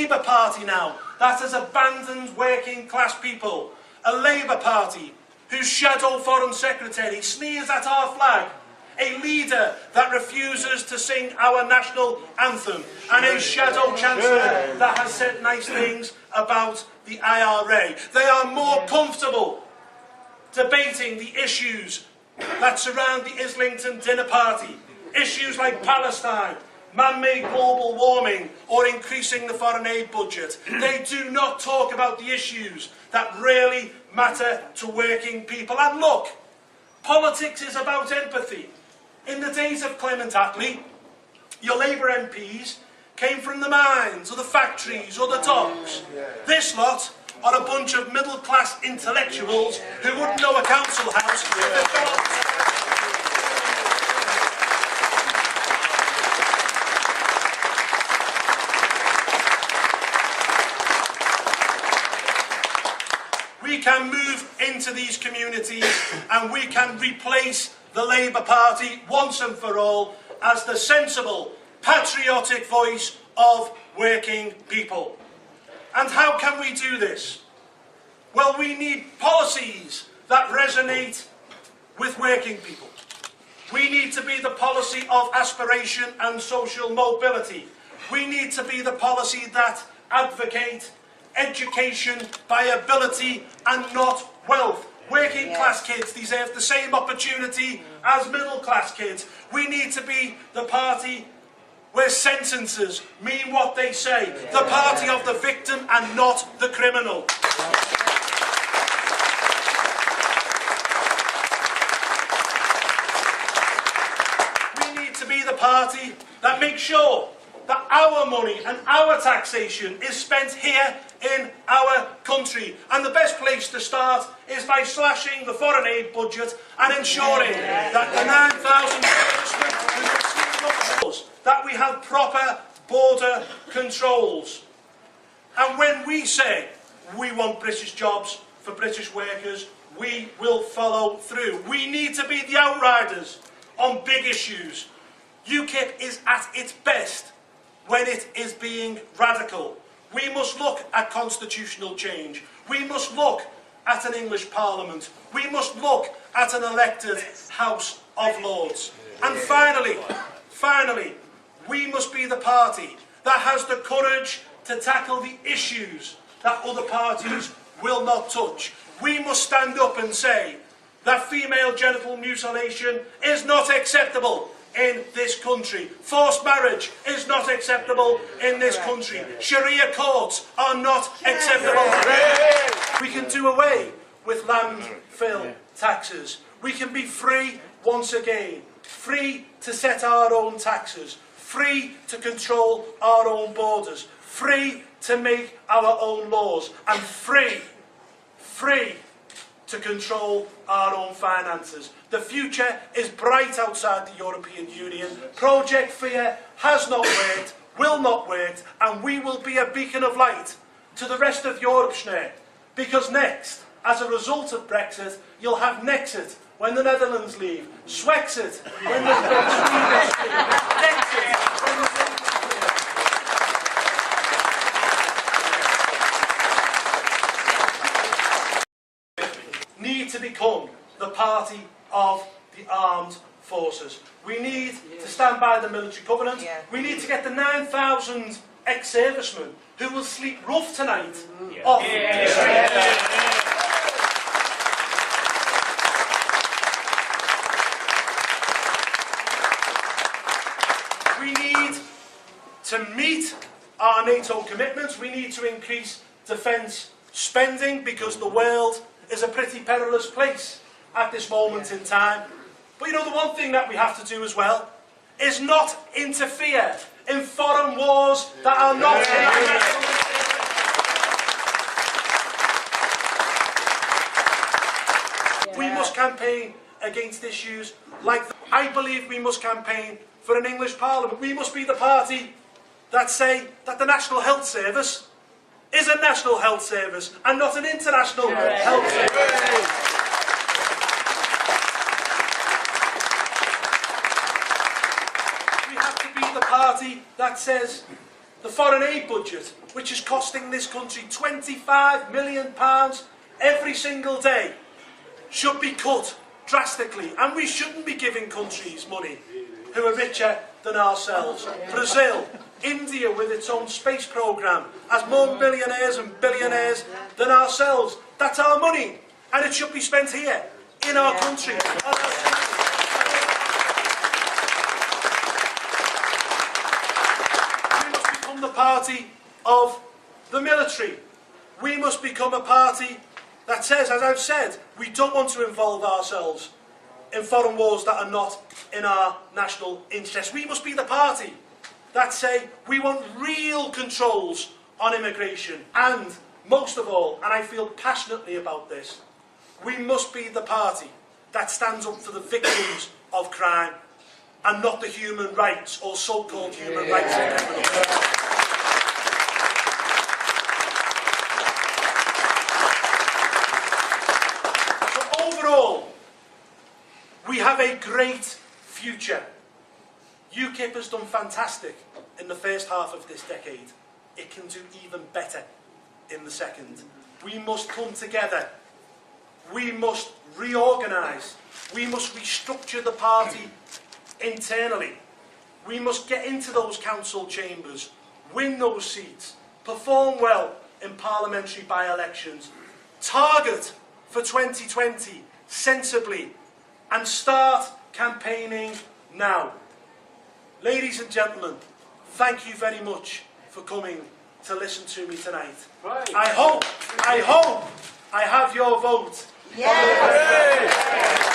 Labour Party now that has abandoned working class people. A Labour Party whose shadow Foreign Secretary sneers at our flag. A leader that refuses to sing our national anthem. And a shadow Chancellor that has said nice things about the IRA. They are more comfortable debating the issues that surround the Islington dinner party. Issues like Palestine, man-made global warming, or increasing the foreign aid budget. They do not talk about the issues that really matter to working people. And look, politics is about empathy. In the days of Clement Attlee, your Labour MPs came from the mines, or the factories, or the docks. This lot are a bunch of middle-class intellectuals who wouldn't know a council house if they fell off. We can move into these communities and we can replace the Labour Party once and for all as the sensible, patriotic voice of working people. And how can we do this? Well, we need policies that resonate with working people. We need to be the policy of aspiration and social mobility. We need to be the policy that advocate education by ability and not wealth. Working class kids deserve the same opportunity as middle class kids. We need to be the party where sentences mean what they say. The party of the victim and not the criminal. We need to be the party that makes sure that our money and our taxation is spent here in our country. And the best place to start is by slashing the foreign aid budget and ensuring that the 9,000 servicemen that we have proper border controls. And when we say we want British jobs for British workers, we will follow through. We need to be the outriders on big issues. UKIP is at its best when it is being radical. We must look at constitutional change. We must look at an English Parliament. We must look at an elected House of Lords. And finally, we must be the party that has the courage to tackle the issues that other parties will not touch. We must stand up and say that female genital mutilation is not acceptable in this country. Forced marriage is not acceptable in this country. Sharia courts are not acceptable. We can do away with landfill taxes. We can be free once again. Free to set our own taxes. Free to control our own borders. Free to make our own laws. And free to control our own finances. The future is bright outside the European Union. Project Fear has not worked, will not work, and we will be a beacon of light to the rest of Europe, because next, as a result of Brexit, you'll have Nexit when the Netherlands leave, Swexit when the Swedish leave, Nexit when the need to become the party of the armed forces. We need to stand by the military covenant. We need to get the 9,000 ex-servicemen who will sleep rough tonight off the street. We need to meet our NATO commitments. We need to increase defence spending because the world is a pretty perilous place at this moment in time. But you know, the one thing that we have to do as well is not interfere in foreign wars that are not in our national. We must campaign against issues like I believe we must campaign for an English Parliament. We must be the party that say that the National Health Service is a national health service and not an international health service. We have to be the party that says the foreign aid budget, which is costing this country £25 million every single day, should be cut drastically. And we shouldn't be giving countries money who are richer than ourselves. Brazil, India with its own space programme has more millionaires and billionaires than ourselves. That's our money, and it should be spent here, in our country. We must become the party of the military. We must become a party that says, as I've said, we don't want to involve ourselves in foreign wars that are not in our national interest. We must be the party that say we want real controls on immigration. And most of all, and I feel passionately about this, we must be the party that stands up for the victims of crime and not the human rights or so-called human rights of criminals. So overall, we have a great future. UKIP has done fantastic in the first half of this decade. It can do even better in the second. We must come together. We must reorganise. We must restructure the party internally. We must get into those council chambers, win those seats, perform well in parliamentary by-elections, target for 2020 sensibly, and start campaigning now. Ladies and gentlemen, thank you very much for coming to listen to me tonight. Right. I hope I have your vote. Yes.